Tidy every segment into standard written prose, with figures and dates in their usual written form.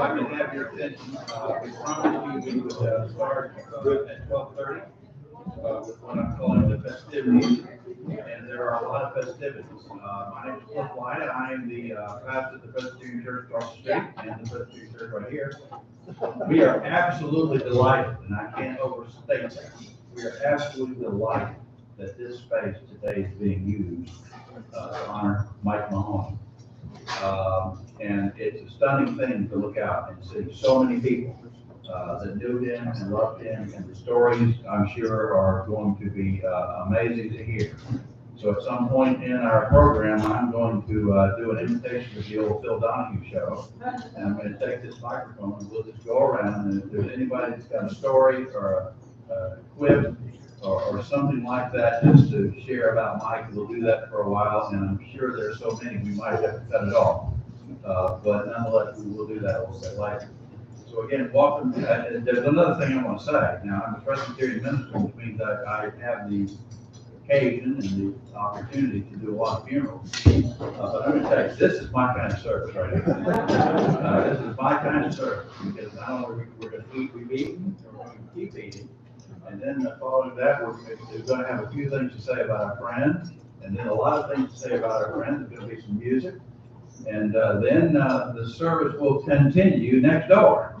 I can have your attention, we promised you we would start at 12:30 with what I'm calling the festivities, and there are a lot of festivities. My name is Cliff White, and I am the pastor of the Presbyterian Church across the street and the Presbyterian Church right here. We are absolutely delighted, and I can't overstate that. We are absolutely delighted that this space today is being used to honor Mike Mahoney. And it's a stunning thing to look out and see so many people that knew him and loved him, and the stories, I'm sure, are going to be amazing to hear. So at some point in our program, I'm going to do an imitation of the old Phil Donahue show, and I'm going to take this microphone and we'll just go around, and if there's anybody that's got a story or a quip or something like that just to share about Mike, we'll do that for a while, and I'm sure there's so many we might have to cut it off. But nonetheless, we will do that a little bit later. So again, welcome. There's another thing I want to say. Now, I'm a Presbyterian minister, which means that I have the occasion and the opportunity to do a lot of funerals. But I'm going to tell you, this is my kind of service right here. This is my kind of service, because not only we're going to eat, we've eaten, and we're going to keep eating. And then following that, we're going to have a few things to say about our friends, and then a lot of things to say about our friends. There's going to be some music. And then the service will continue next door.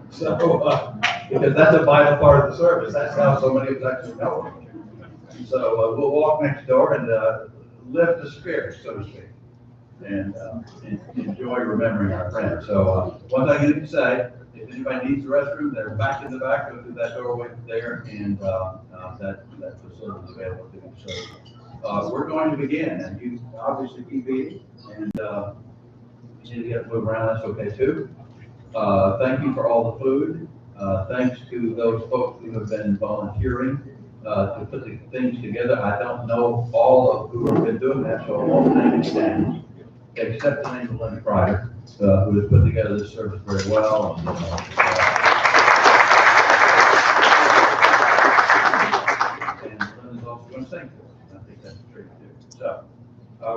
So, because that's a vital part of the service. That's how so many of us actually know it. So we'll walk next door and lift the spirit, so to speak, and enjoy remembering our friends. So one thing I need to say, if anybody needs the restroom, they're back in the back, go through that doorway there, and that facility is available to you. So we're going to begin, and you obviously keep eating, and you need to get moved around, that's okay too. Thank you for all the food. Thanks to those folks who have been volunteering to put the things together. I don't know all of who have been doing that, so I won't name any names, except the name of Linda Pryor, who has put together this service very well. And Linda's also going to sing for us. I think that's a treat too. So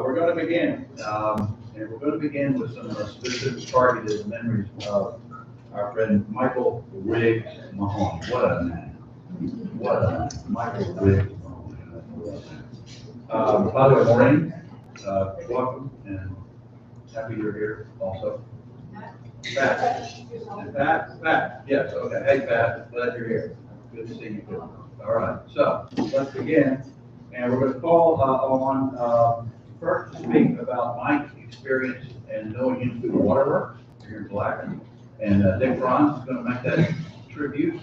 we're going to begin, and we're going to begin with some specific targeted memories of our friend Michael Riggs Mahoney. What a man. What a Michael Riggs Mahoney. By the way, Maureen, welcome, and happy you're here also. Pat. And Pat, yes, okay. Hey, Pat, glad you're here. Good to see you too. All right, so let's begin. And we're going to call on first to speak about Mike's experience and knowing him through the waterworks here in Blackman. And Dick Franz is going to make that tribute.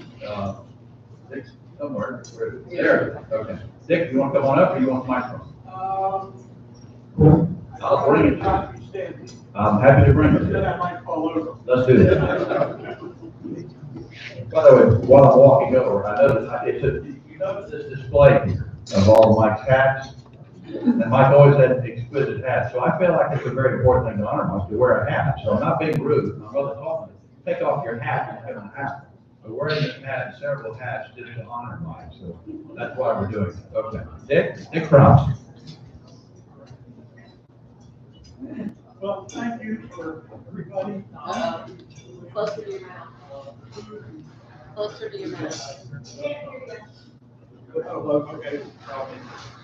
Dick's somewhere. There. Okay. Dick, you want to come on up, or you want the microphone? I'll bring it to you. I'm happy to bring it. Let's do that. By the way, while I'm walking over, I noticed you notice this display here of all of Mike's hats, and Mike always had exquisite hats. So I feel like it's a very important thing to honor Mike, to wear a hat. So I'm not being rude. My brother taught me, take off your hat and put on a hat. We're wearing this hat, several hats, just to honor Mike. So that's why we're doing it. Okay, Dick Franz. Well, thank you for everybody. Closer to your mouth. Closer to your mouth. Okay.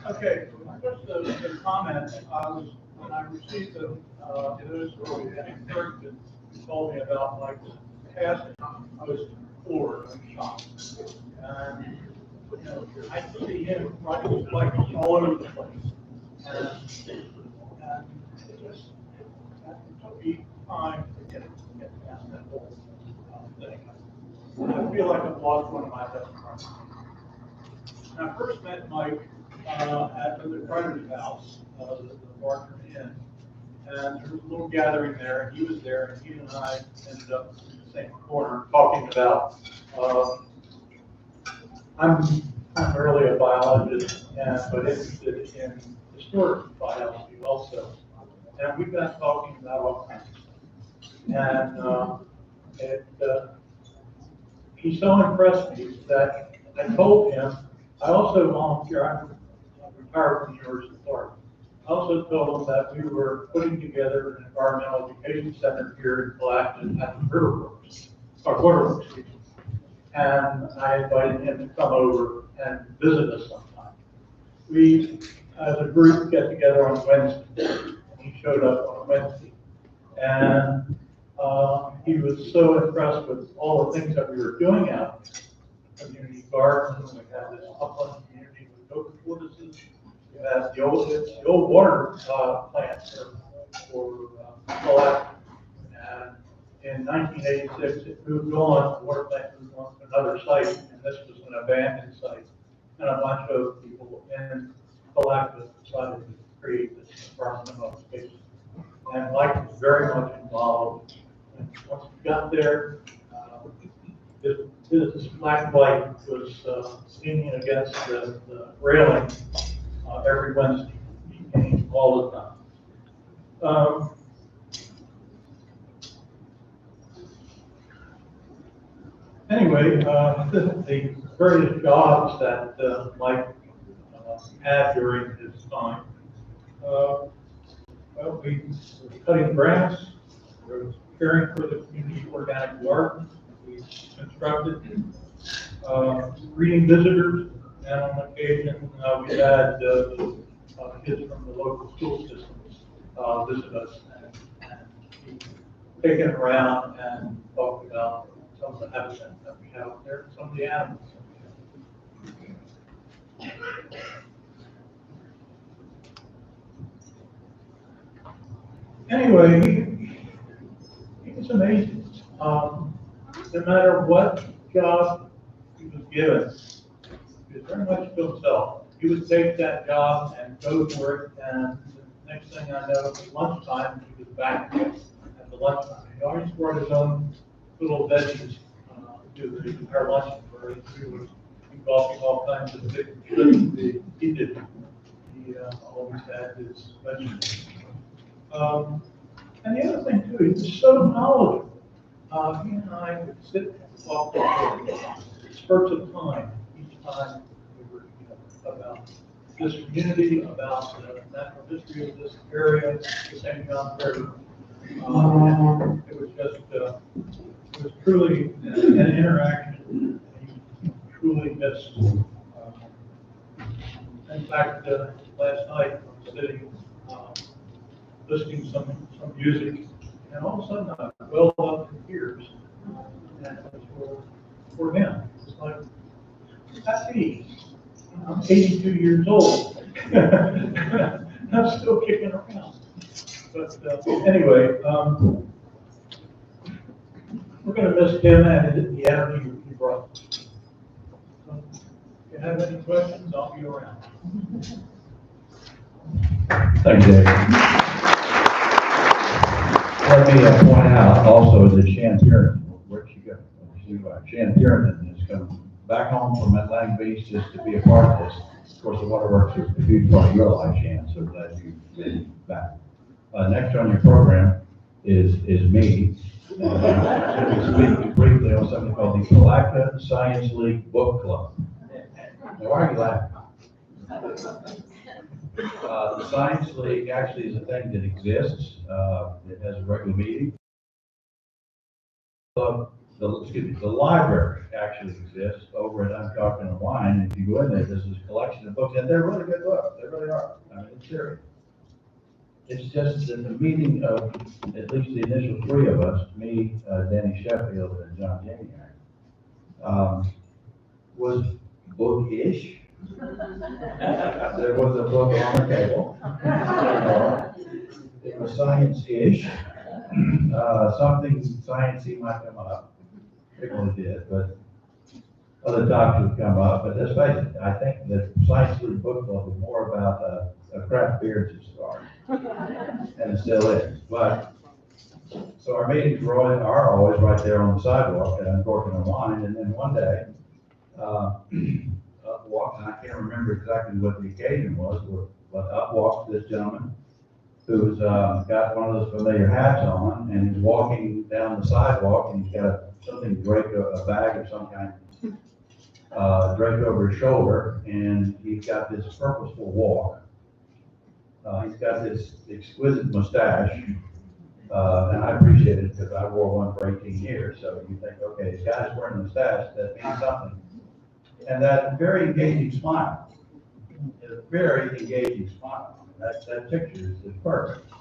Okay, just a comment. When I received the news and encouragement you told me about Mike's passing, I was floored and shocked. And, you know, I see him riding his bike all over the place. And it just took me time to get past that whole thing. I feel like I've lost one of my best friends. When I first met Mike at the Carter's house, the Barker Inn, and there was a little gathering there, and he was there, and he and I ended up in the same corner talking about, I'm primarily a biologist, but interested in historic biology also. And we've been talking about all kinds of things. And he so impressed me that I told him, I also volunteer, I'm retired from the University of Florida, also told them that we were putting together an environmental education center here in Clacton at the Riverworks, or Waterworks, excuse me. And I invited him to come over and visit us sometime. We, as a group, get together on Wednesday. He showed up on Wednesday. And he was so impressed with all the things that we were doing out there. Community gardens, we had this upland community with goat tortoises. We had the old water plant for collection. And in 1986, it moved on, the water plant moved on to another site, and this was an abandoned site. And a bunch of people in Collective decided to create this environmental space. And Mike was very much involved. And once we got there, this black light was leaning against the railing every Wednesday. He came all the time. Anyway, the various jobs that Mike had during his time, well, we were cutting grass, we were caring for the community organic garden, we constructed, greeting visitors, and on occasion we had kids from the local school systems visit us and taken around and talked about some of the habitat that we have out there, some of the animals. Anyway, he was amazing. No matter what job he was given, he was very much to himself. He would take that job and go to work, and the next thing I know, at lunchtime, he was back at the lunchtime. He always brought his own little veggies to the entire luncheon, where he was involved in all kinds of big trips. He did. He always had his vegetables. And the other thing too, he was so knowledgeable. He and I would sit and talk for spurts of time, each time we were about this community, about the natural history of this area, the St. John River. It was just, it was truly an interaction he truly missed. In fact, last night I was sitting listening to some music, and all of a sudden I welled up in tears, and it was for him. It's like, that's me. I'm 82 years old. I'm still kicking around. But anyway, we're going to miss him and the energy he brought. So, if you have any questions, I'll be around. Thanks, Dave. Let me point out also that Shan Pierman, where'd she go? Shan Pierman has come back home from Atlantic Beach just to be a part of this. Of course, the Waterworks is a huge part of your life, Shan, so glad you've been back. Next on your program is me. Speaking briefly on something called the Palatka Science League Book Club. Now, why are you laughing? The Science League actually is a thing that exists. It has a regular meeting. The library actually exists over at Uncocked and Wine. And if you go in there, there's this collection of books, and they're really good books. They really are. I mean, it's serious. It's just that the meeting of at least the initial three of us, me, Danny Sheffield, and John Janiak, was bookish. There was a book on the table. It was science-ish. Something sciencey might come up. It really did, but other topics would come up. But let's face it, I think that Science League Book Club was more about a craft beer to start, and it still is. But so our meetings are always right there on the sidewalk at Uncorking and Wine, and then one day, up walks, and I can't remember exactly what the occasion was, but up walks this gentleman who's got one of those familiar hats on, and he's walking down the sidewalk, and he's got something draped, a bag of some kind, draped over his shoulder, and he's got this purposeful walk. He's got this exquisite mustache, and I appreciate it because I wore one for 18 years. So you think, okay, this guy's wearing a mustache, that means something. And that very engaging smile, a very engaging smile. That picture is perfect.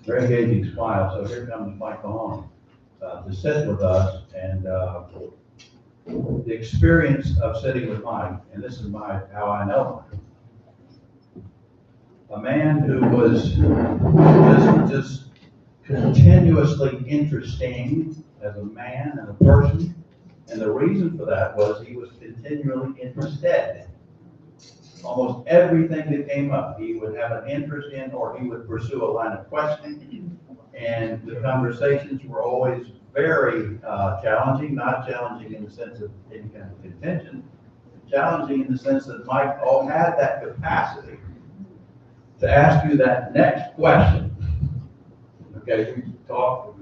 Very engaging smile. So here comes Mike Mahoney to sit with us, and the experience of sitting with Mike, and this is how I know Mike. A man who was just continuously interesting as a man and a person, and the reason for that was he was continually interested. Almost everything that came up, he would have an interest in, or he would pursue a line of questioning, and the conversations were always very challenging, not challenging in the sense of any kind of contention, challenging in the sense that Mike had that capacity to ask you that next question. Okay, we talked,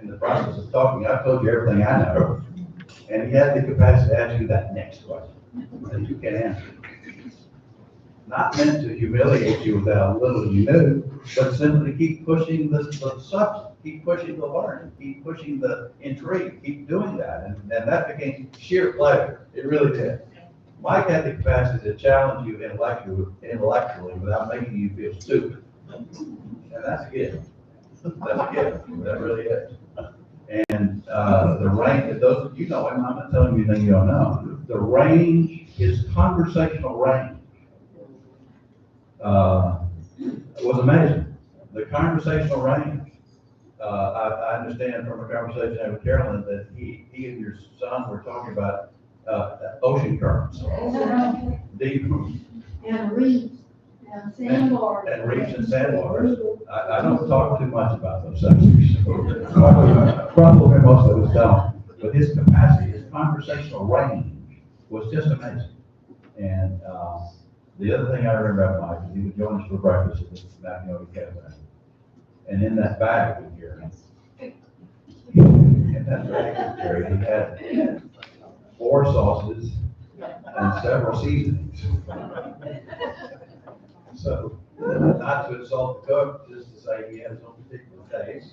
in the process of talking, I told you everything I know, and he had the capacity to ask you that next question that you can answer. Not meant to humiliate you with how little you knew, but simply keep pushing the subject, keep pushing the learning, keep pushing the intrigue, keep doing that. And that became sheer pleasure. It really did. Mike had the capacity to challenge you intellectually without making you feel stupid. And that's a gift. That's a gift. That really is. And the range, those of you know him, I'm not telling you anything you don't know. The range, his conversational range, was amazing. The conversational range. I understand from a conversation I had with Carolyn that he and your son were talking about ocean currents, deep And reefs, and sandbars. and reefs and sandbars. I don't talk too much about those subjects. Probably most of us don't. But his capacity, his conversational range was just amazing. And the other thing I remember about Mike is he would join us for breakfast at the Mike Mahoney Cafe. And in that bag we carried, in that bag we carried, he had 4 sauces and several seasonings. So, not to insult the cook, just to say he had his own particular taste,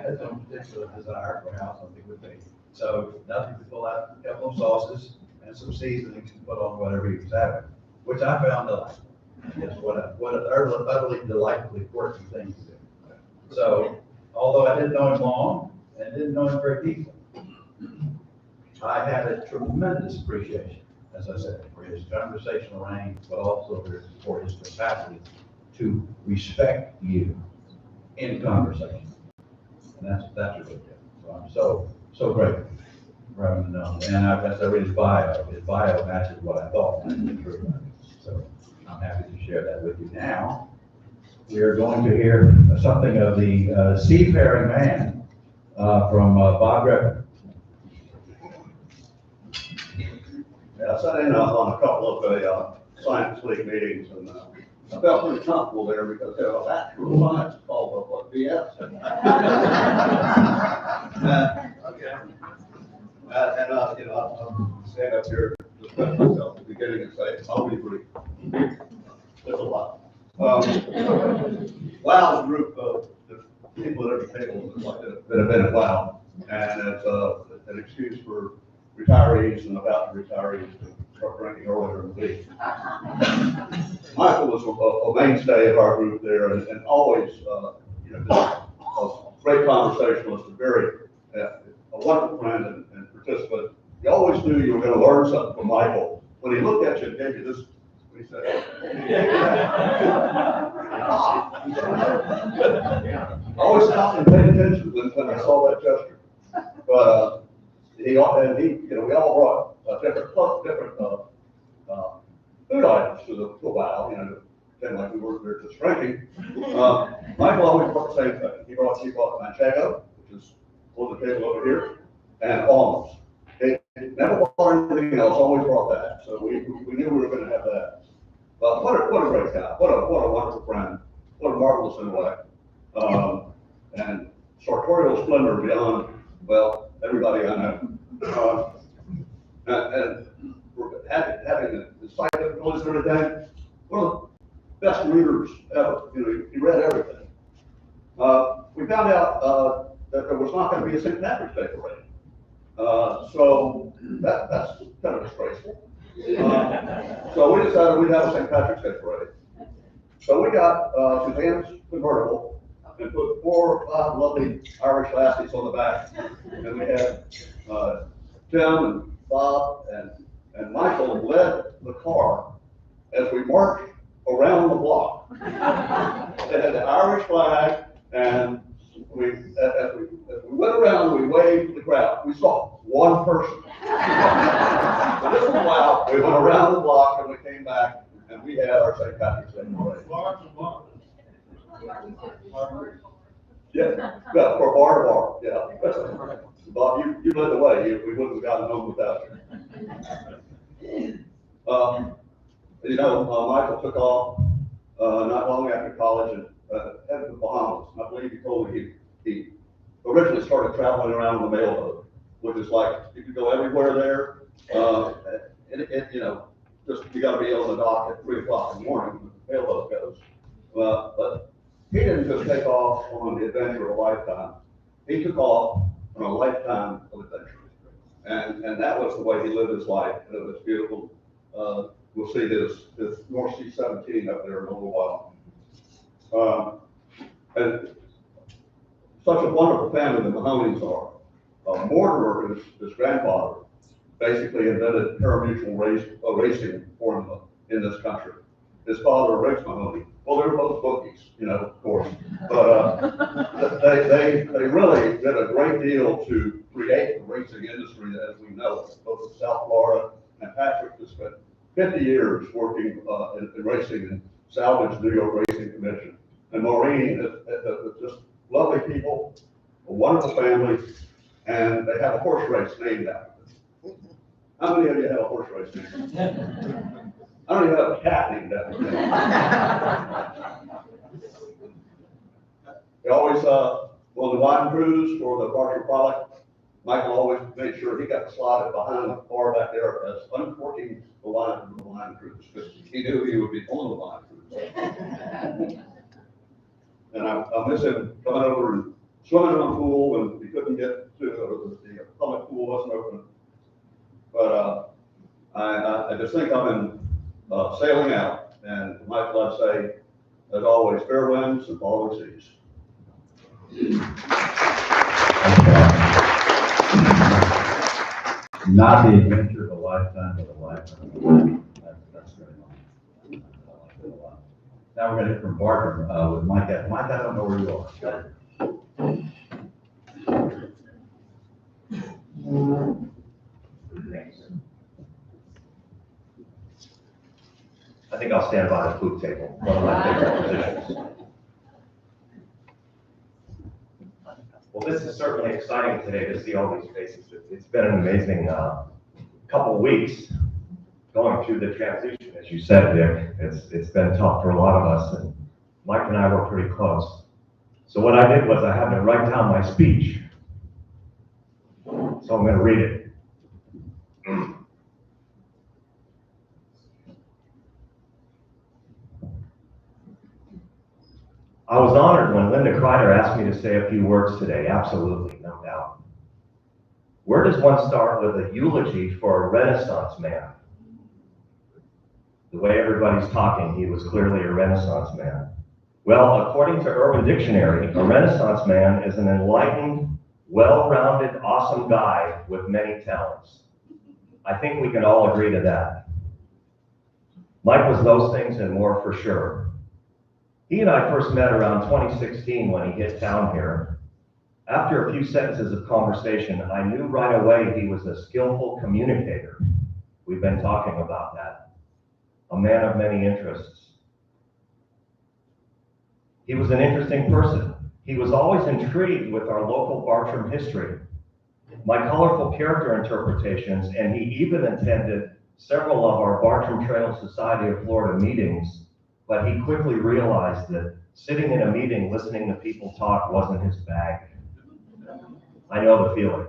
his own particular desire for how something would be. So, nothing to pull out a couple of sauces and some seasonings and put on whatever he was having, which I found delightful. It's what an utterly delightfully quirky thing to do. So, although I didn't know him long and didn't know him very deeply, I had a tremendous appreciation, as I said, for his conversational range, but also for his capacity to respect you in conversation. And that's really good. So I'm so grateful for having known. And as I read his bio matches what I thought might be true. So I'm happy to share that with you now. We are going to hear something of the seafaring man from Bob Griffin. Yeah, I sat in on a couple of science week meetings, and I felt pretty comfortable there because actual science called up like BS. I'll stand up here, defend myself at the beginning and say, I'll be brief. There's a lot. Wow, is a group of people at every table that have been at WOW, and it's an excuse for retirees and about retirees to start drinking earlier in the week. Michael was a mainstay of our group there, and always, just a great conversationalist, a wonderful friend and participant. You always knew you were going to learn something from Michael. When he looked at you and gave you this, what he said. I always stopped and paid attention when I saw that gesture. But we all brought different food items to the WOW, pretend like we weren't there just drinking. Michael always brought the same thing. He brought manchego, which is on the table over here, and almonds. He never brought anything else, always brought that. So we knew we were going to have that. But what a great guy, what a wonderful friend, what a marvelous intellect, and sartorial splendor beyond, well, everybody I know. And we're having the site difficulties and everything. One of the best readers ever. You know, he read everything. We found out that there was not going to be a St. Patrick's Day parade. So that's kind of disgraceful. So we decided we'd have a St. Patrick's Day parade. So we got Suzanne's convertible and put 4 or 5 lovely Irish lassies on the back. And we had Tim and Bob and Michael led the car as we marched around the block. They had the Irish flag, and as we went around, we waved to the crowd. We saw one person. So this was loud. We went around the block and we came back and we had our St. Patrick's Day parade. Yeah, well, for bar to bar, yeah. Bob, you led the way. We wouldn't have gotten home without you. You know, Michael took off not long after college and headed to the Bahamas. I believe he told me he originally started traveling around on the mail boat, which is like you could go everywhere there. You know, just you got to be on the dock at 3 o'clock in the morning when the mail boat goes. But he didn't just take off on the adventure of a lifetime. He took off on a lifetime of adventure, and that was the way he lived his life. And it was beautiful. We'll see his North Sea 17 up there in a little while. And such a wonderful family the Mahoneys are. Mortimer, his grandfather, basically invented parimutuel racing formula in this country. His father, Riggs Mahoney, well, they were both bookies, you know, of course. But they really did a great deal to create the racing industry as we know it, both in South Florida, and Patrick has spent 50 years working in racing and salvaged New York Racing Commission. And Maureen is just lovely people, a wonderful family, and they have a horse race named after them. How many of you have a horse race named after them? I don't even have a cat named after them. They always, on the wine cruise for the Barker product, Michael always made sure he got slotted behind the bar back there as uncorking the wine from the wine cruise, because he knew he would be on the wine cruise. And I miss him coming over and swimming in the pool, and he couldn't get to the public pool wasn't open. But I just think I'm sailing out, and Michael, I'd say, as always, fair winds and following seas. Not the adventure of a lifetime, but a lifetime. That's very nice. I like it a lot. Now we're going to hear from Barker with Mike. Mike, I don't know where you are. I think I'll stand by the food table, one of my favorite positions. Well, this is certainly exciting today to see all these faces. It's been an amazing couple of weeks going through the transition, as you said, Dick. It's been tough for a lot of us, and Mike and I were pretty close. So what I did was I had to write down my speech. So I'm going to read it. I was honored when Linda Kreider asked me to say a few words today. Absolutely, no doubt. Where does one start with a eulogy for a Renaissance man? The way everybody's talking, he was clearly a Renaissance man. Well, according to Urban Dictionary, a Renaissance man is an enlightened, well-rounded, awesome guy with many talents. I think we can all agree to that. Mike was those things and more for sure. He and I first met around 2016 when he hit town here. After a few sentences of conversation, I knew right away he was a skillful communicator. We've been talking about that. A man of many interests. He was an interesting person. He was always intrigued with our local Bartram history, my colorful character interpretations, and he even attended several of our Bartram Trail Society of Florida meetings, but he quickly realized that sitting in a meeting listening to people talk wasn't his bag. I know the feeling.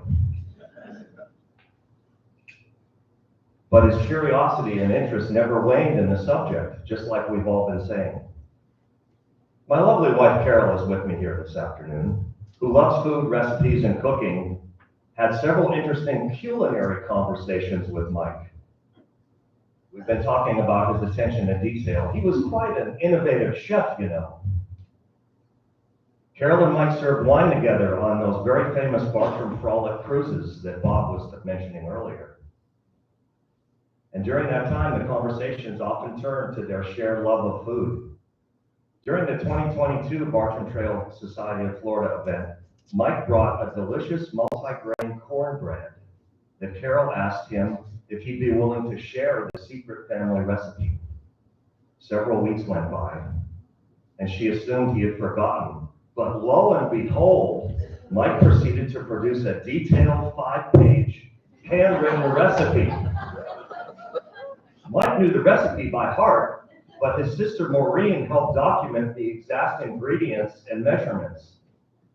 But his curiosity and interest never waned in the subject, just like we've all been saying. My lovely wife Carol is with me here this afternoon, who loves food, recipes, and cooking, had several interesting culinary conversations with Mike. We've been talking about his attention to detail. He was quite an innovative chef, you know. Carol and Mike served wine together on those very famous Bartram Frolic cruises that Bob was mentioning earlier. And during that time, the conversations often turned to their shared love of food. During the 2022 Bartram Trail Society of Florida event, Mike brought a delicious multi-grain cornbread that Carol asked him if he'd be willing to share the secret family recipe. Several weeks went by, and she assumed he had forgotten. But lo and behold, Mike proceeded to produce a detailed 5-page handwritten recipe. Mike knew the recipe by heart, but his sister Maureen helped document the exact ingredients and measurements.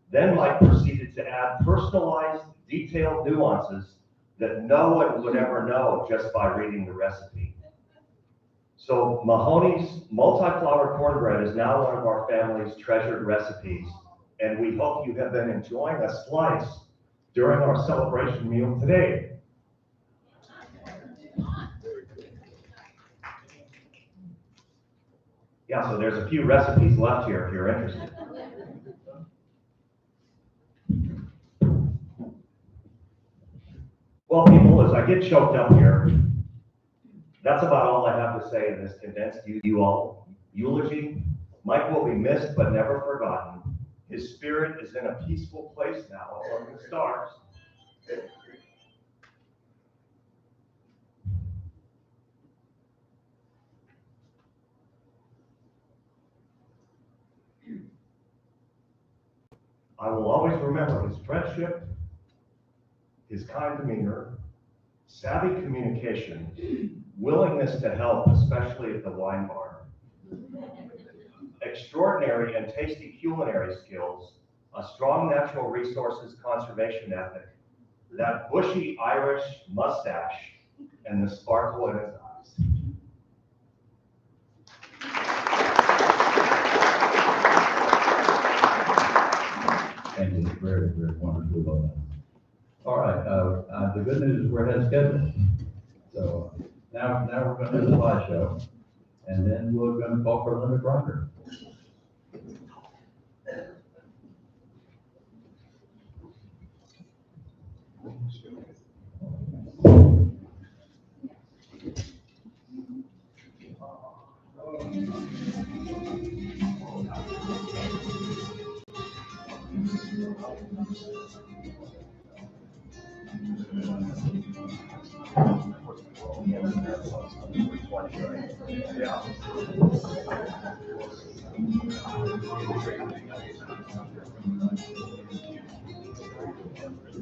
Then Mike proceeded to add personalized, detailed nuances that no one would ever know just by reading the recipe. So Mahoney's multi-flour cornbread is now one of our family's treasured recipes, and we hope you have been enjoying a slice during our celebration meal today. Yeah, so there's a few recipes left here if you're interested. Well, people, as I get choked up here, that's about all I have to say in this condensed eulogy. Mike will be missed but never forgotten. His spirit is in a peaceful place now among the stars. I will always remember his friendship, his kind demeanor, savvy communication, willingness to help, especially at the wine bar, extraordinary and tasty culinary skills, a strong natural resources conservation ethic, that bushy Irish mustache, and the sparkle in his eyes. Thank you, very, very wonderfully well done. All right, the good news is we're ahead of schedule. So now we're going to do the slideshow, and then we're going to call for Linda Brocker.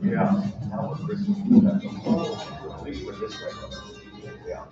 Yeah. Now we're Christmas. At least we're this way. Yeah.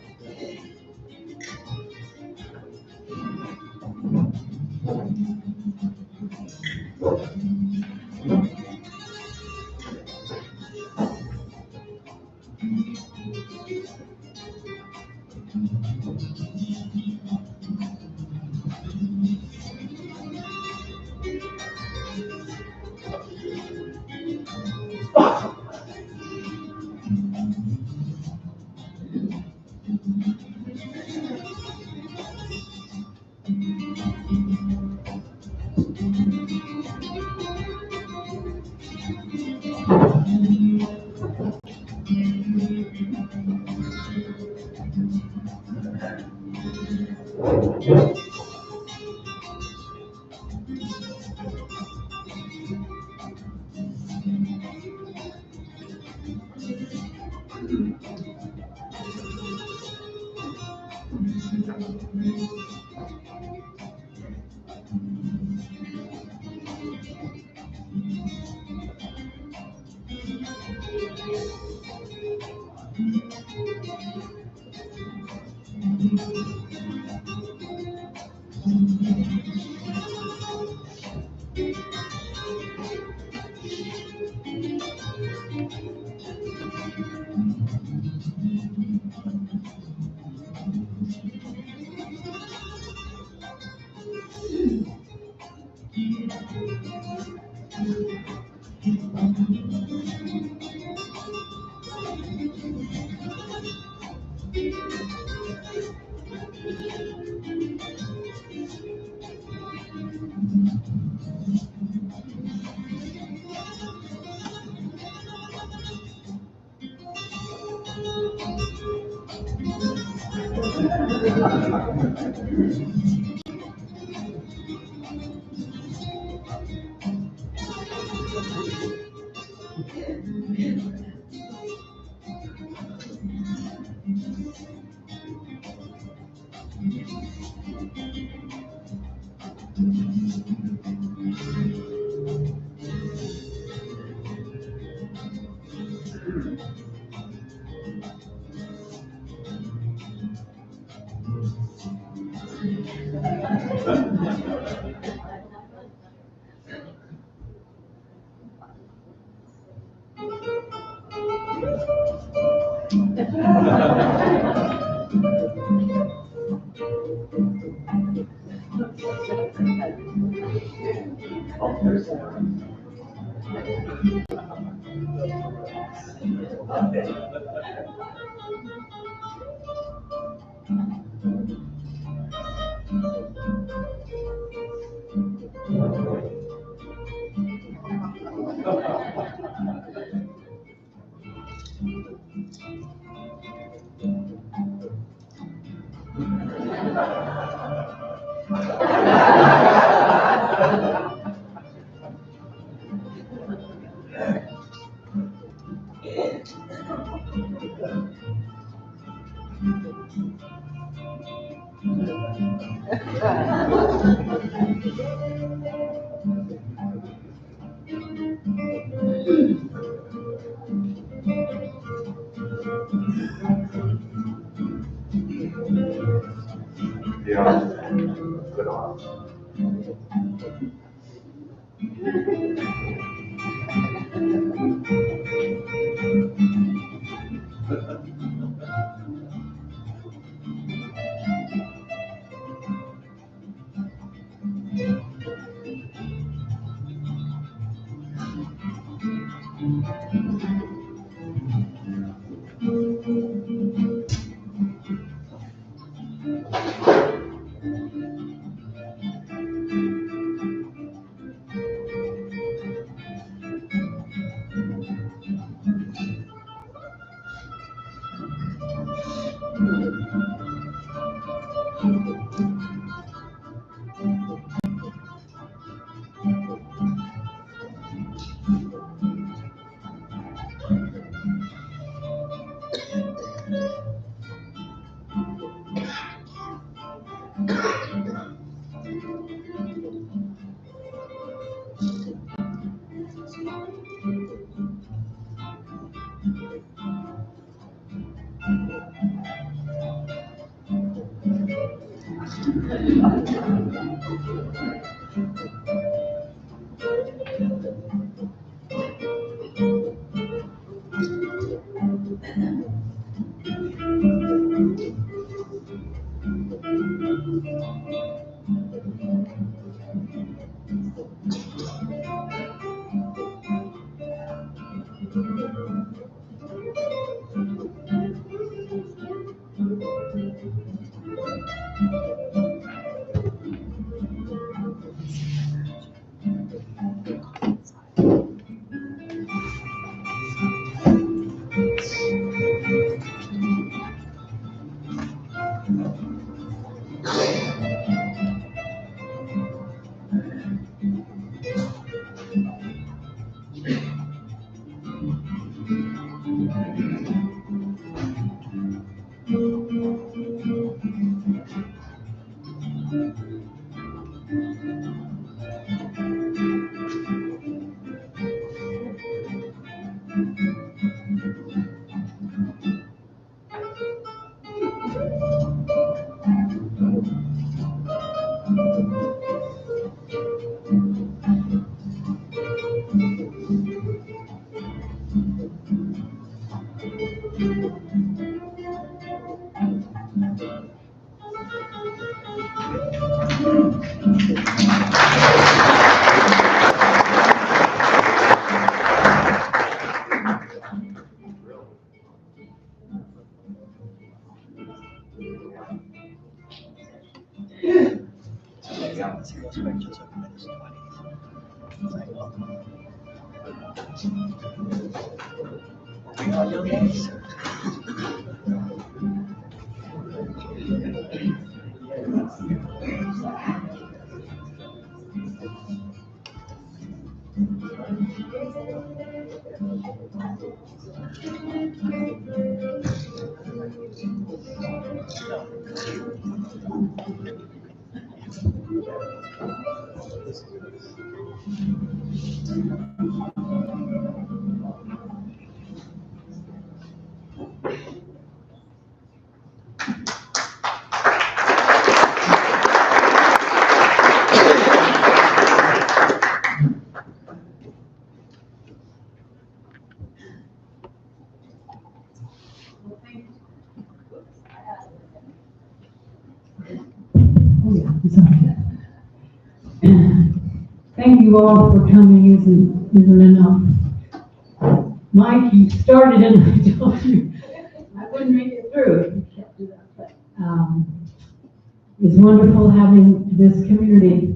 Yeah. Good on. Thank you all for coming, isn't enough. Mike, you started and I told you I wouldn't make it through if you kept it up. But, it's wonderful having this community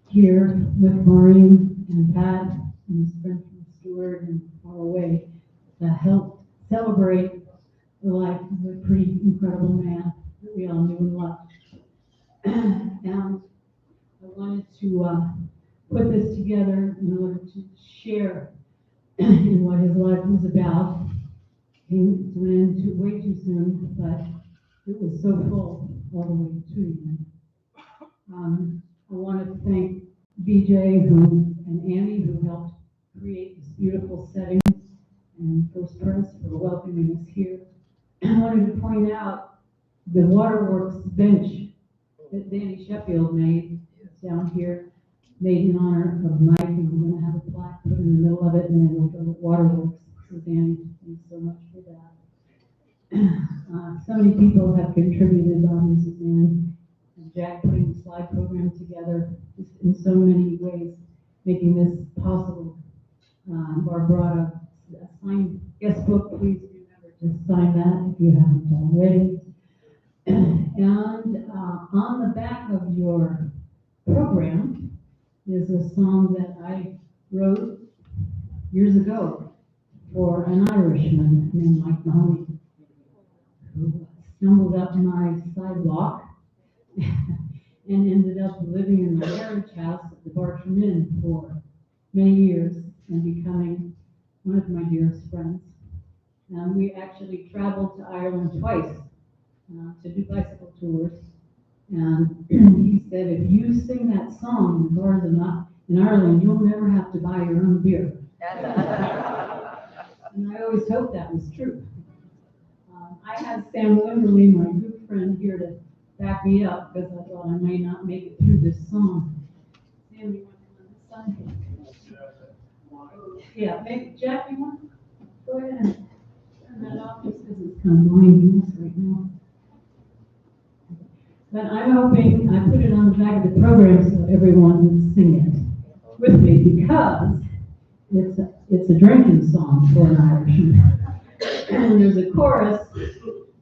here with Maureen and Pat and his friend from Stewart and far away to help celebrate the life of a pretty incredible man that we all knew and loved. And I wanted to put this together in order to share in what his life was about. Came to an end way too soon, but it was so full all the way to the end. I want to thank BJ and Annie who helped create this beautiful setting, and First Press for welcoming us here. I wanted to point out the waterworks bench that Danny Sheffield made down here, made in honor of Mike, and we're going to have a plaque put in the middle of it, and then we'll go to waterworks. So Danny, thanks so much for that. So many people have contributed, Suzanne and Jack putting the slide program together just in so many ways, making this possible. Barbara, a signed guest book, please remember to sign that if you haven't already. And on the back of your program is a song that I wrote years ago for an Irishman named Mike Mahoney, who stumbled up my sidewalk and ended up living in my marriage house at the Bartram Inn for many years and becoming one of my dearest friends. We actually traveled to Ireland twice to do bicycle tours. And he said, if you sing that song in bars in Ireland, you'll never have to buy your own beer. And I always hoped that was true. I had Sam Wimberly, my good friend, here to back me up because I thought I may not make it through this song. Sam, you want to come on this side? Yeah, maybe Jack, you want to go ahead and turn that off just because it's kind of blinding us right now. But I'm hoping I put it on the back of the program so everyone would sing it with me because it's a drinking song for an Irishman. And there's a chorus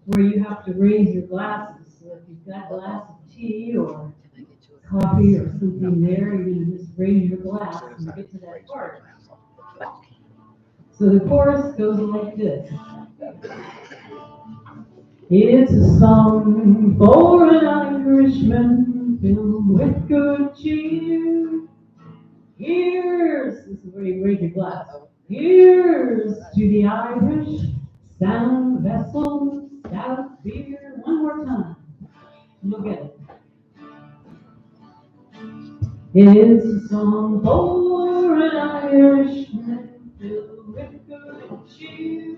where you have to raise your glasses. So if you've got a glass of tea or coffee or something there, you're going to just raise your glass and get to that part. So the chorus goes like this. It's a song for an Irishman filled with good cheer. Here's, this is where you raise your glass. Here's to the Irish sound vessel stout beer. One more time. You'll get it. It's a song for an Irishman filled with good cheer.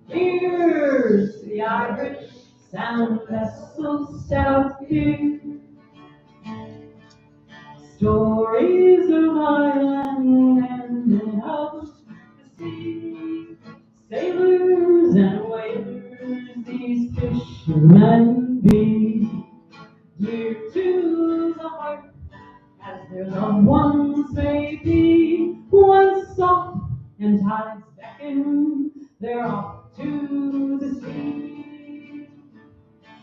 Here's to the Irish sound vessel stout beer. Stories of Ireland and of the sea, sailors and whalers these fishermen be, dear to the heart as their loved ones may be. Once soft and tides beckon, they're off to the sea.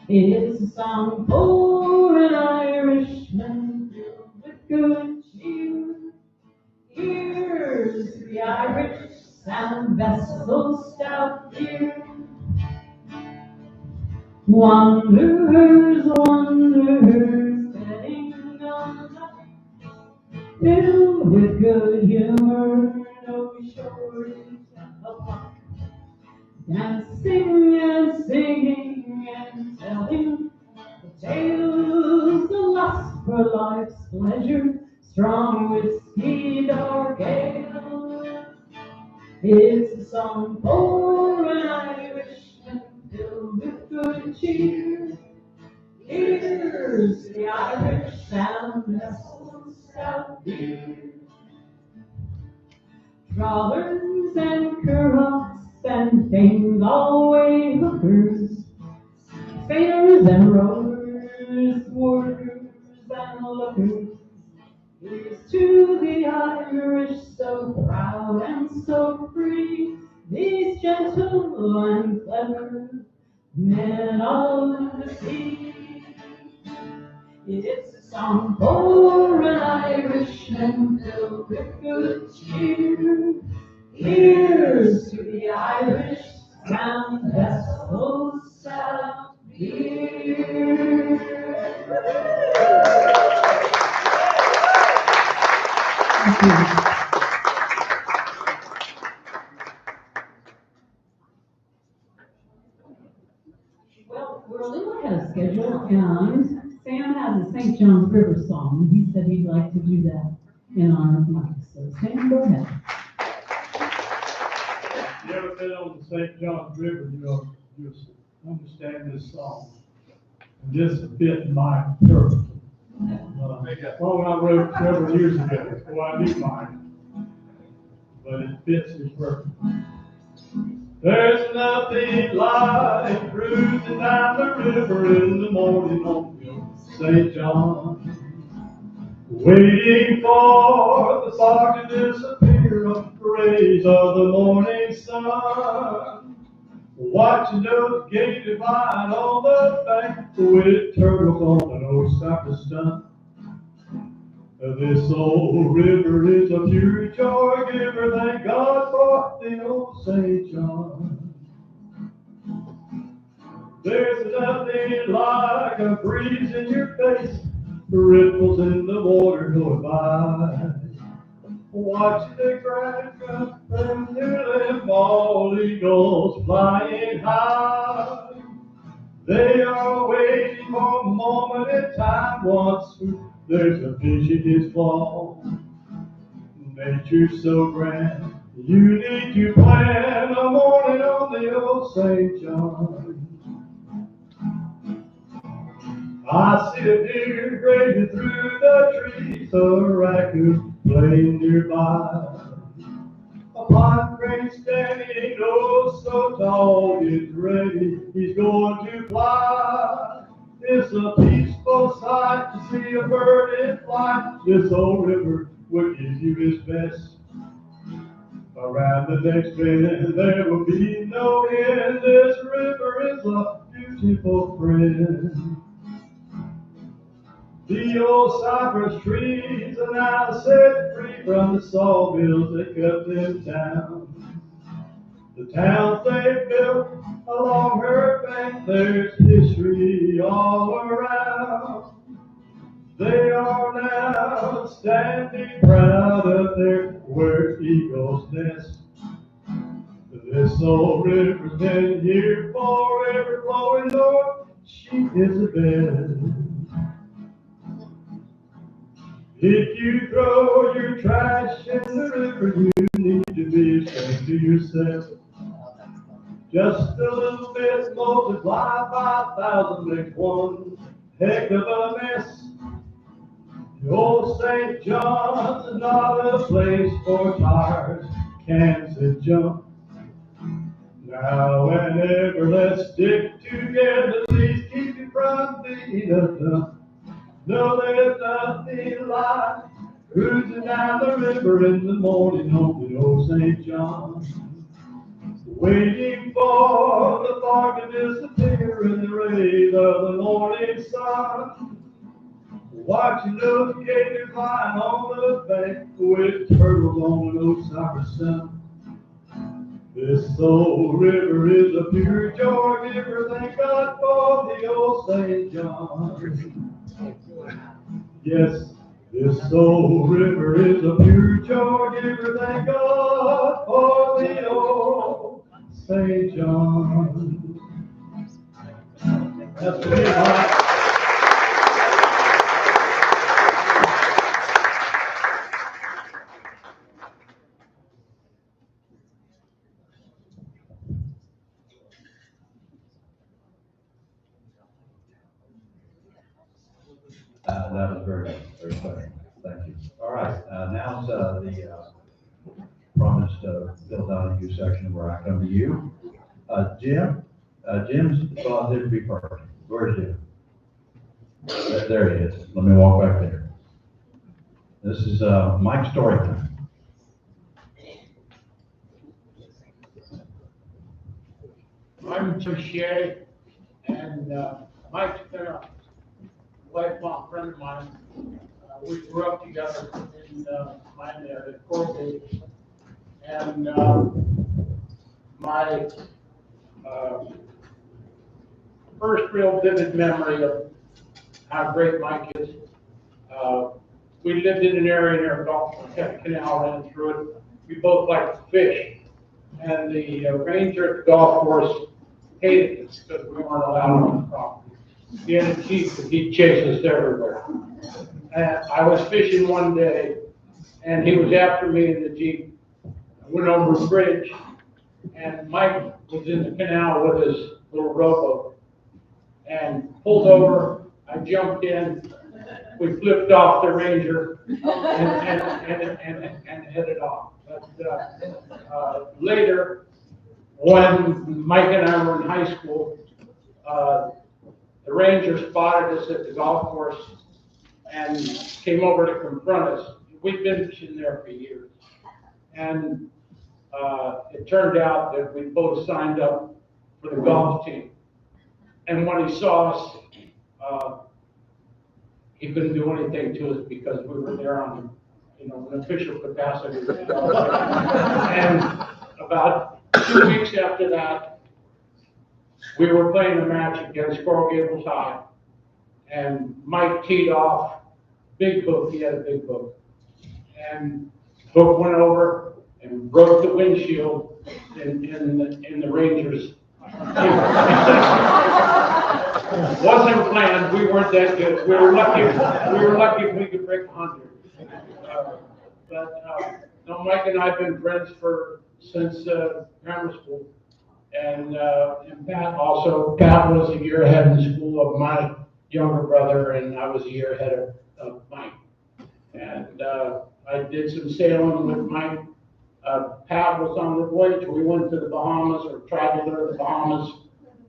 It's a song for an Irishman filled with good cheer. Here's to the Irish sound vessel stout beer. Wanderers, wanderers, heading on up, filled with good humor, no shortage of luck. dancing and singing and telling the tales, the lust for life's pleasure, strong whiskey, dark ale. It's a song for an Irishman filled with good cheer. Here's the Irish sound vessels stout beer. Trawlers and currachs and famed Galway hookers, sailors and rowers, workers and lookers. Here's to the Irish, so proud and so free, these gentle and clever men of the sea. It's a song for an Irishman filled with good cheer. Here's to the Irish sound vessels sound beer. Thank you. Well, we're a little ahead of schedule, and Sam has a St. John's River song. He said he'd like to do that in honor of Mike. So Sam, go ahead. If you ever been on the St. John's River, you'll understand this song. And this fit Mike perfectly. Song I wrote several years ago before I knew Mike, but it fits his perfectly. There's nothing like cruising down the river in the morning on St. John, waiting for the fog to disappear on the rays of the morning sun, watching those gators flying on the bank with turtles on an old cypress stump. This old river is a pure joy giver, thank God for the old St. John. There's nothing like a breeze in your face, the ripples in the water going by. Watching the grass come from them bald eagles flying high. They are waiting for a moment in time once there's a fish in his claw. Nature's so grand, you need to plan a morning on the old St. John. I see a deer grazing through the trees, a raccoon playing nearby. A pine crane standing oh so tall, is ready, he's going to fly. It's a peaceful sight to see a bird in flight. This old river will give you his best. Around the next bend there will be no end. This river is a beautiful friend. The old cypress trees are now set free from the sawmills that cut them down. The towns they built along her bank, there's history all around. They are now standing proud up there where eagles nest. This old river's been here forever, flowing north, she is the best. If you throw your trash in the river, you need to be ashamed of yourself. Just a little bit multiplied by 1,000 makes one heck of a mess. The old St. John's is not a place for tires, cans, and junk. Now and ever, let's stick together, please keep it from being a dump. No, there's nothing like cruising down the river in the morning on the old St. John, waiting for the fog to disappear in the rays of the morning sun, watching those gators flying on the bank with turtles on an old cypress stump. This old river is a pure joy giver, thank God for the old St. John. Yes, this old river is a pure joy giver, thank God for the old St. John. That's the big one. That was very special. Thank you. All right, now's the promised Bill Donahue section where I come to you. Jim's volunteered to be first. Where's Jim? There he is. Let me walk back there. This is Mike's story time. I'm Jim Shea, and Mike's been a lifelong friend of mine. We grew up together in Miami at Corday, and my first real vivid memory of how great Mike is. We lived in an area near a golf canal ran through it. We both liked to fish, and the ranger at the golf course hated us because we weren't allowed on the property. He had a jeep and he'd chase us everywhere. And I was fishing one day, and he was after me in the jeep. I went over the bridge, and Mike was in the canal with his little rowboat, and pulled over. I jumped in. We flipped off the Ranger and headed off. But later, when Mike and I were in high school, the Ranger spotted us at the golf course and came over to confront us. We'd been fishing there for years. And it turned out that we both signed up for the golf team. And when he saw us, he couldn't do anything to us because we were there on, an official capacity. And about 2 weeks after that, we were playing a match against Coral Gables High, and Mike teed off, big hook, he had a big hook, and hook went over and broke the windshield in the Rangers. Wasn't planned. We weren't that good. We were lucky if we could break 100. No, Mike and I have been friends since grammar school, and Pat also. Pat was a year ahead in school of my younger brother, and I was a year ahead of Mike. And I did some sailing with Mike. Pat was on the voyage. We went to the Bahamas, or tried to go to the Bahamas,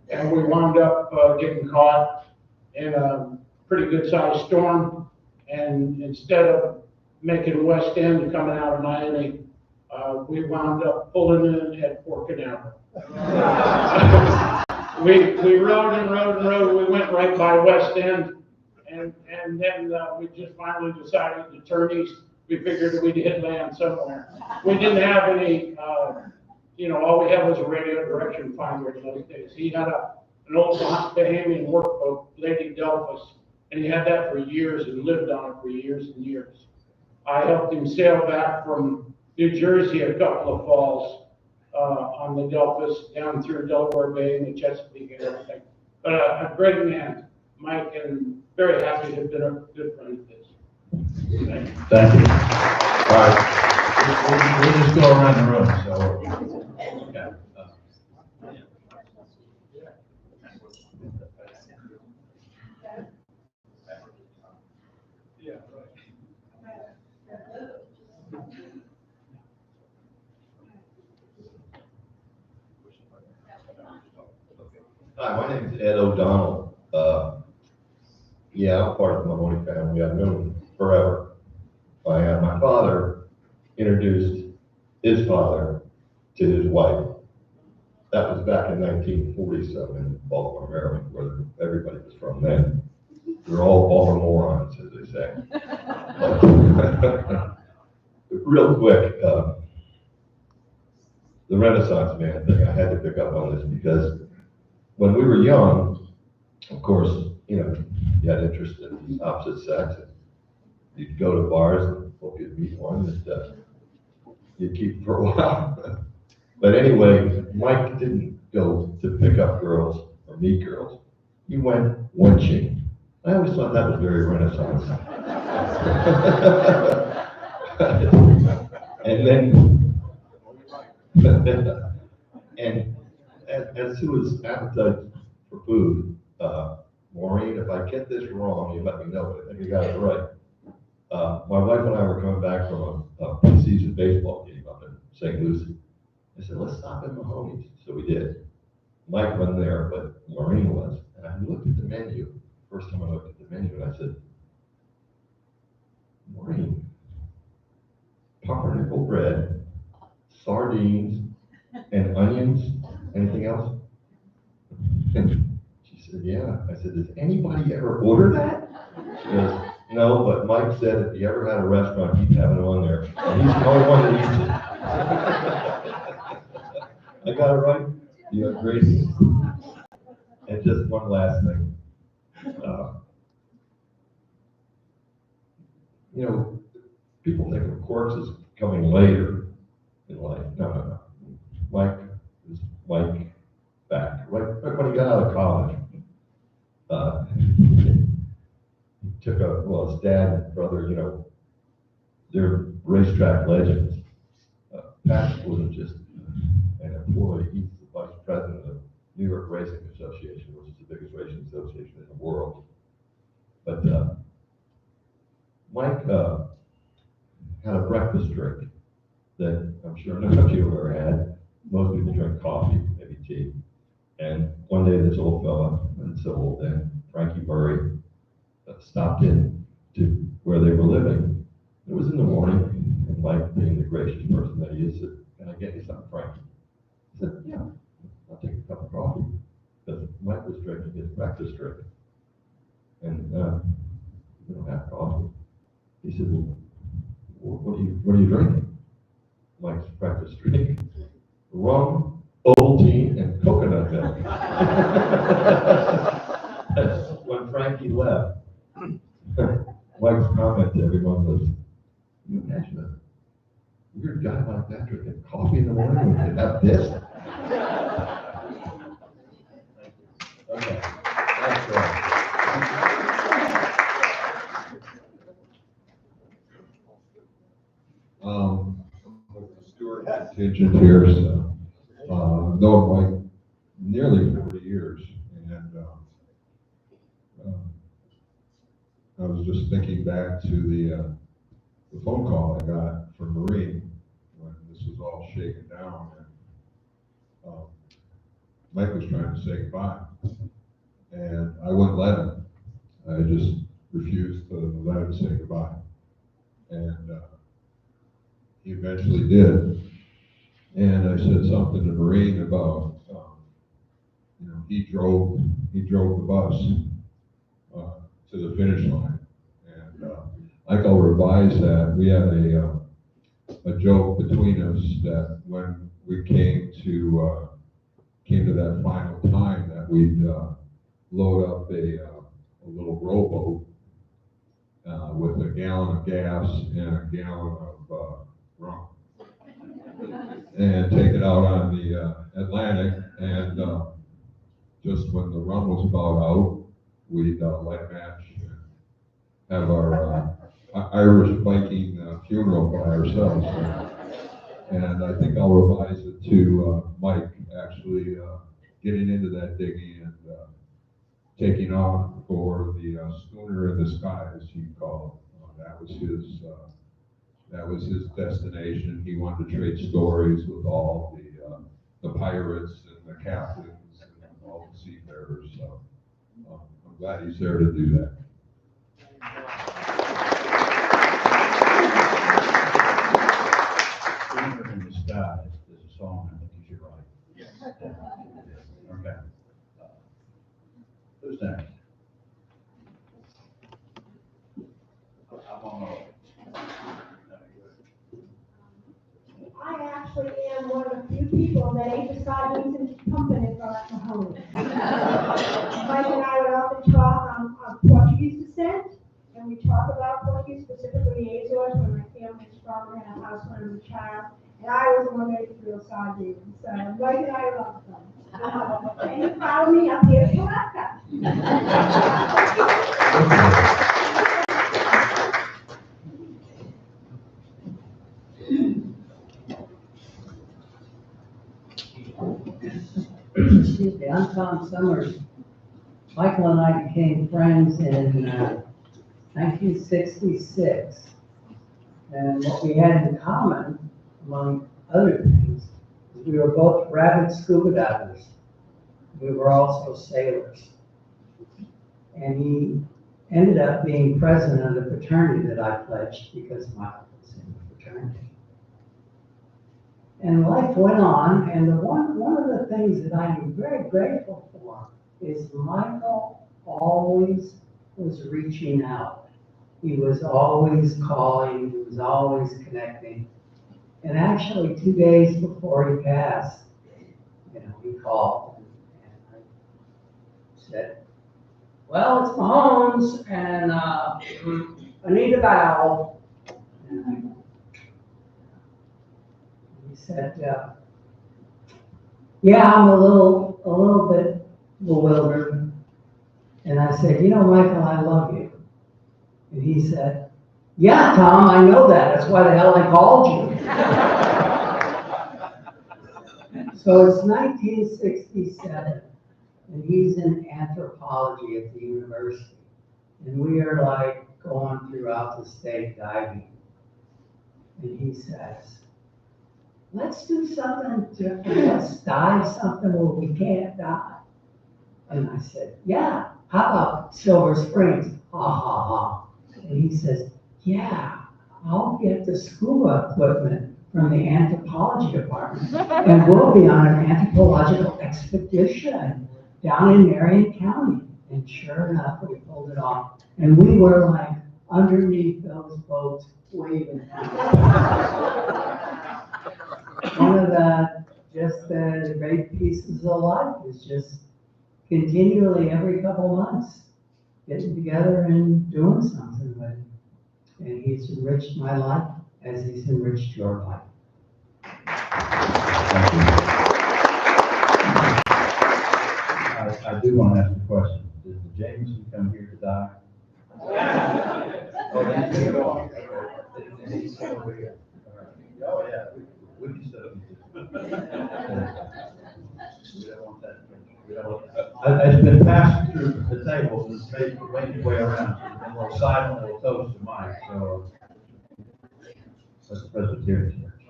and we wound up getting caught in a pretty good-sized storm. And instead of making West End coming out of Miami, we wound up pulling in at Port Canaveral. We rode and rode and rode. We went right by West End, and then we just finally decided to turn east. We figured we'd hit land somewhere. We didn't have any, all we had was a radio direction finder in those days. He had an old Bahamian workboat, Lady Delphus, and he had that for years and lived on it for years and years. I helped him sail back from New Jersey a couple of falls on the Delphus, down through Delaware Bay and the Chesapeake and everything. But a great man, Mike, and very happy to have been a good friend of his. Thank you. Thank you. All right. We'll just go around the room, so. Okay. Yeah, Hi, my name is Ed O'Donnell. I'm part of the Mahoney family. I've known him forever. My father introduced his father to his wife. That was back in 1947 in Baltimore, Maryland, where everybody was from then. We're all Baltimoreans, as they say. Real quick, the Renaissance man thing, I had to pick up on this because when we were young, of course, you had interest in the opposite sex. And you'd go to bars and hope you'd meet one that you'd keep for a while. But anyway, Mike didn't go to pick up girls or meet girls. He went wenching. I always thought that was very Renaissance. And then, and as to his appetite for food, Maureen, if I get this wrong, you let me know, but I think I got it right. My wife and I were coming back from a season baseball game up in St. Lucie. I said, let's stop at Mahoney's. So we did. Mike wasn't there, but Maureen was. And I looked at the menu, first time I looked at the menu, and I said, Maureen, pumpernickel bread, sardines, and onions, anything else? And she said, yeah. I said, does anybody ever order that? She goes, no, but Mike said if he ever had a restaurant, he'd have it on there. And he's the only one that eats it. I got it right? You have great. And just one last thing. You know, people think of quirks as coming later in life. No. Mike is Mike back. Right when he got out of college, he took his dad and brother, you know, they're racetrack legends. Pat wasn't just an employee, he's the vice president of New York Racing Association, which is the biggest racing association in the world. But Mike had a breakfast drink that I'm sure none of you have ever had. Most people drink coffee, maybe tea. And one day this old fella, and so old then, Frankie Murray, stopped in to where they were living. It was in the morning, and Mike, being the gracious person that he is, said, can I get you something, Frankie? He said, yeah, I'll take a cup of coffee. Because Mike was drinking his breakfast drink. And we don't have coffee. He said, well, what are you drinking? Mike's breakfast drink. Rum, Ovaltine, and coconut milk. When Frankie left, Mike's comment to everyone was, can you imagine a weird guy like that drinking coffee in the morning and have this? Okay, that's right. With the Stewart contingent here, so, known Mike nearly 40 years, and I was just thinking back to the phone call I got from Marine when this was all shaken down, and Mike was trying to say goodbye, and I wouldn't let him. I just refused to let him say goodbye, and he eventually did. And I said something to Marine about, you know, he drove the bus to the finish line, and I'll revise that. We had a joke between us that when we came to that final time, that we'd load up a little rowboat with a gallon of gas and a gallon of rum, and take it out on the Atlantic, and just when the rum was about out, we'd light a match and have our Irish Viking funeral by ourselves. And I think I'll revise it to Mike actually getting into that dinghy and taking off for the schooner in the sky, as he called it. That was his destination. He wanted to trade stories with all the pirates and the captains and all the seafarers. So I'm glad he's there to do that. Schooner in the Sky is a song I think you should write. Yes. Okay. Who's next? I'm on hold. I actually am one of the few people that ain't decided to company for Mahoney. Mike and I would often talk on Portuguese descent, and we talk about Portuguese, specifically the Azores, where my family is from, and a house when I was a child. And I was the one that made real sardines. So Mike and I love them. And he followed me up here to Alaska. Excuse me, I'm Tom Summers. Michael and I became friends in 1966. And what we had in common, among other things, is we were both rabid scuba divers. We were also sailors. And he ended up being president of the fraternity that I pledged because Michael was in the fraternity. And life went on, and one of the things that I'm very grateful for is Michael always was reaching out. He was always calling, he was always connecting. And actually, 2 days before he passed, he called and I said, well, it's Mahomes, and I need a valve. And he said, yeah, I'm a little bit bewildered. And I said, Michael, I love you. And he said, yeah, Tom, I know that. That's why the hell I called you. So it's 1967, and he's in anthropology at the university. And we are like going throughout the state diving. And he says, let's do something different. Let's dive something where we can't die. And I said, yeah, how about Silver Springs? Ha, ha, ha. And he says, yeah, I'll get the scuba equipment from the anthropology department, and we'll be on an anthropological expedition down in Marion County. And sure enough, we pulled it off. And we were like underneath those boats waving. One of the great pieces of life is just continually every couple months getting together and doing something with him. And he's enriched my life as he's enriched your life. Thank you. I do want to ask a question. Did the Jameson come here to die? Oh, that's good. He's over here. Oh, yeah. We can set up. We don't want that. It's been passed through the tables and it's made its way around. And we'll silent, we'll toast to Mike. So that's the Presbyterian church.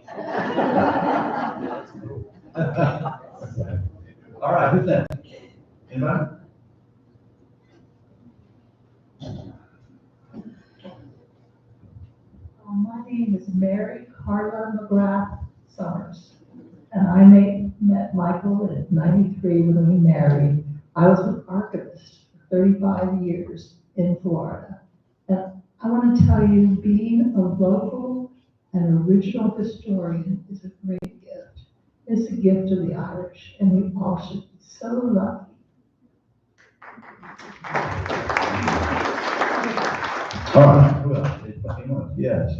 Okay. All right, who's that? Anybody? My name is Mary Carla McGrath Summers, and I met Michael at 93 when we married. I was an archivist for 35 years in Florida. And I want to tell you, being a local and original historian is a great gift. It's a gift of the Irish, and we all should be so lucky. All right, well, yes.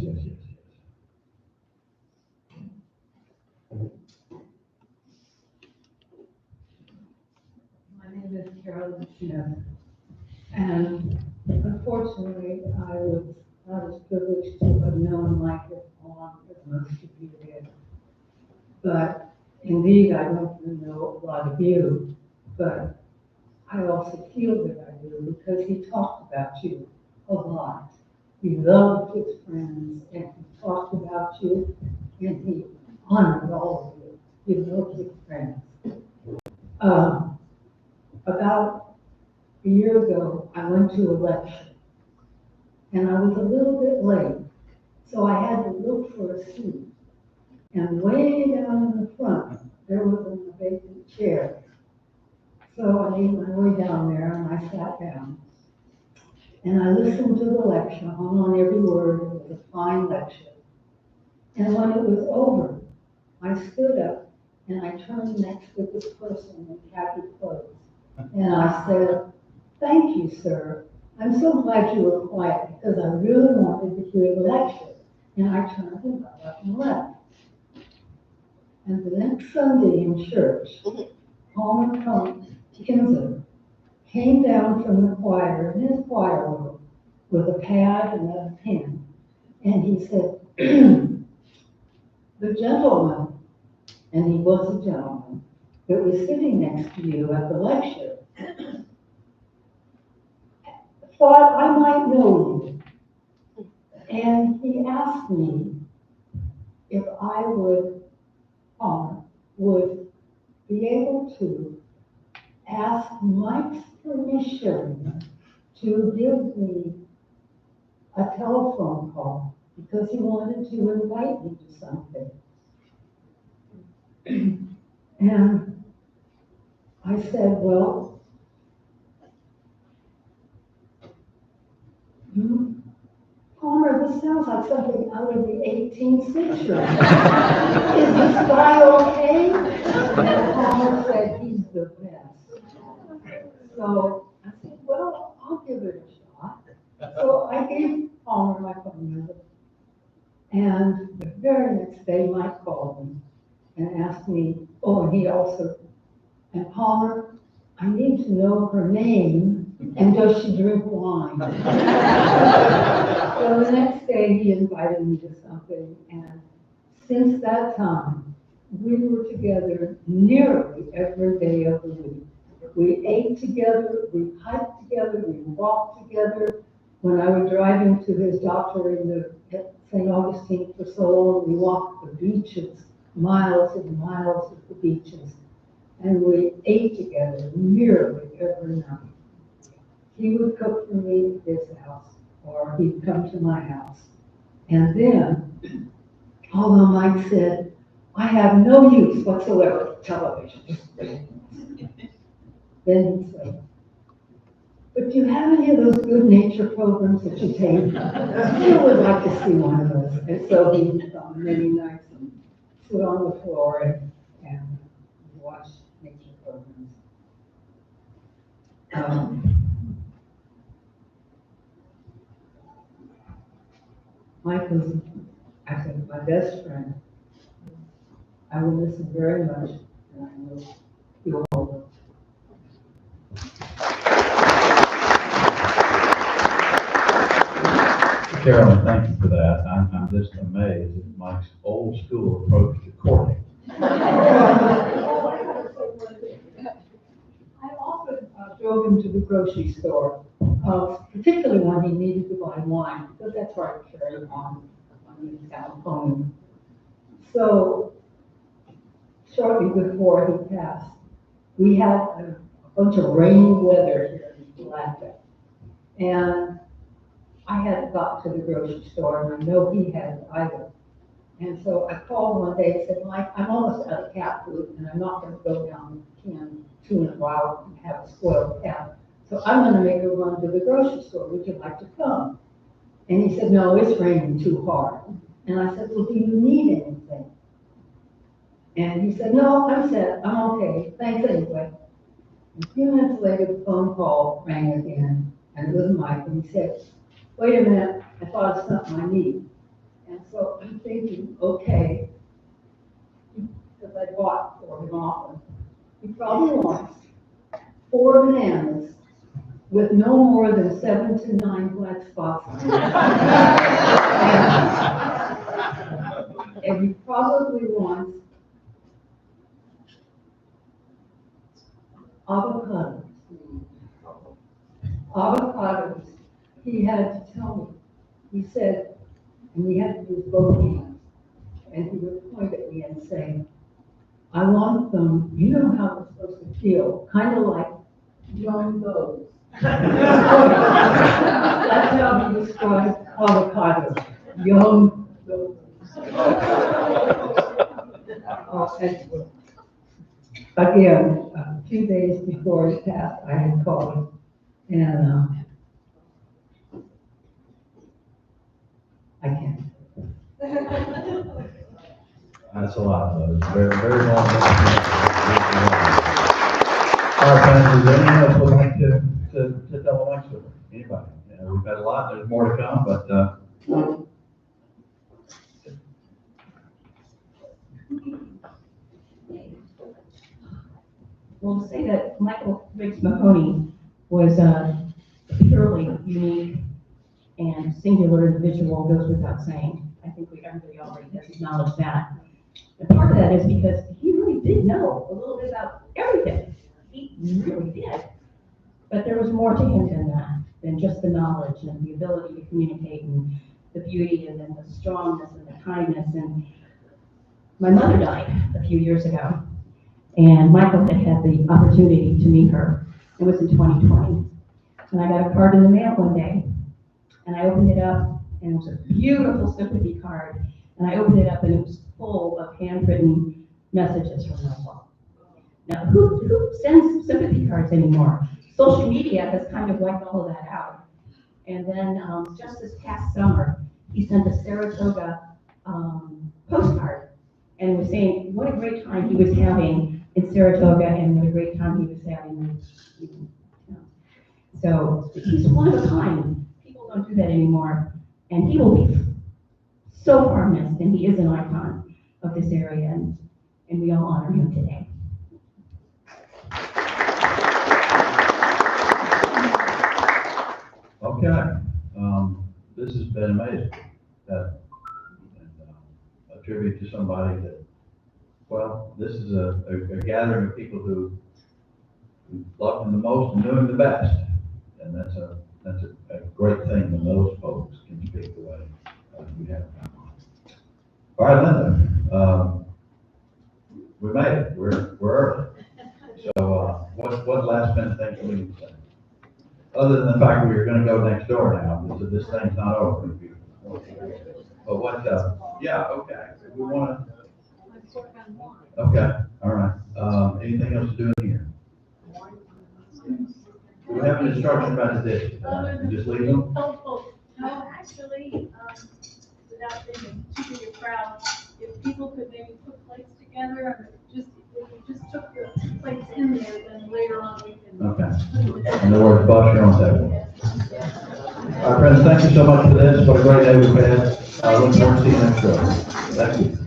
My name is Carolyn Smith, and unfortunately, I was not as privileged to have known Michael long as most of you did. But indeed, I don't know a lot of you, but I also feel that I do because he talked about you a lot. He loved his friends and he talked about you and he honored all of you. He loved his friends. About a year ago, I went to a lecture and I was a little bit late. So I had to look for a seat. And way down in the front, there was a vacant chair. So I made my way down there and I sat down. And I listened to the lecture, hung on every word. It was a fine lecture. And when it was over, I stood up and I turned next to this person in khaki clothes. And I said, thank you, sir. I'm so glad you were quiet because I really wanted to hear the lecture. And I turned and got up and left. And the next Sunday in church, Palmer Kinzer came down from the choir in his choir room with a pad and a pen, and he said, the gentleman, and he was a gentleman, that was sitting next to you at the lecture, thought I might know you. And he asked me if I would be able to ask Mike's permission to give me a telephone call because he wanted to invite me to something. And I said, well, Palmer, this sounds like something out of the 18th century. Is this guy okay? And Palmer said, he's the best. So I said, well, I'll give it a shot. So I gave Palmer my phone number. And the very next day, Mike called me and asked me, and Palmer, I need to know her name, and does she drink wine? So the next day, he invited me to something, and since that time, we were together nearly every day of the week. We ate together, we hiked together, we walked together. When I was driving to his doctor at St. Augustine for so long, we walked the beaches, miles and miles of the beaches. And we ate together nearly every night. He would cook for me at his house, or he'd come to my house. And then, although Mike said, I have no use whatsoever for television, then he'd say, but do you have any of those good nature programs that you take? I would like to see one of those. And so he would come many nights and sit on the floor and watch nature programs. Mike was, I think, my best friend. I will miss him very much, and I know you all will. Carolyn, thank you for that. I'm just amazed at Mike's old school approach to courting. I often drove him to the grocery store, particularly when he needed to buy wine, because that's where I carry on the phone. So shortly before he passed, we had a bunch of rainy weather here in Atlanta, and I hadn't got to the grocery store, and I know he hadn't either. And so I called one day and said, Mike, I'm almost out of cat food, and I'm not going to go down the can tuna wild and have a spoiled cat. So I'm going to make a run to the grocery store. Would you like to come? And he said, no, it's raining too hard. And I said, well, do you need anything? And he said, no, I'm set. I'm okay. Thanks anyway. And a few minutes later, the phone call rang again, and it was Mike, and he said, wait a minute, I thought it's something I need. And so I'm thinking, okay, because I bought for him often, he probably wants 4 bananas with no more than 7 to 9 black spots on them. And he probably wants avocados. Avocados. He had to tell me. He said, and he had to use both hands, and he would point at me and say, I want them, you know how they're supposed to feel, kind of like young those. That's how he described avocados, young those. And again, a few days before he passed, I had called him, and I can't. That's a lot of those. Very, very long. All right, friends, is there anyone else would like to tell a lecture? Anybody? We've had a lot. There's more to come, but Well, to say that Michael Mahoney was a purely unique and singular individual goes without saying. I think everybody already has acknowledged that. And part of that is because he really did know a little bit about everything. He really did. But there was more to him than that, than just the knowledge and the ability to communicate and the beauty and then the strongness and the kindness. And my mother died a few years ago, and Michael had the opportunity to meet her. It was in 2020. And I got a card in the mail one day, and I opened it up, and it was a beautiful sympathy card. And I opened it up, and it was full of handwritten messages from Michael. Now, who sends sympathy cards anymore? Social media has kind of wiped all of that out. And then just this past summer, he sent a Saratoga postcard and was saying what a great time he was having in Saratoga and what a great time he was having. So he's one of a kind. People don't do that anymore. And he will be so far missed, and he is an icon of this area, and we all honor him today. Okay, this has been amazing. A tribute to somebody that, well, this is a gathering of people who loved him the most and knew him the best. And that's a great thing when those folks can speak the way we have. All right, Linda, we made it. We're early. So what last minute thing can we say? Other than the fact we are going to go next door now, because this thing's not over. But what, yeah, okay. We want to, okay, all right. Anything else to do in here? Do we have an instruction about the dishes? Just leave them? No, actually, without being too big a crowd, if people could maybe put plates together, and if we just took the plates in there, then later on we can. Okay. In other words, boss your own table. All right, friends, thank you so much for this. What a great day we've had. I look forward to seeing you next show. Thank you.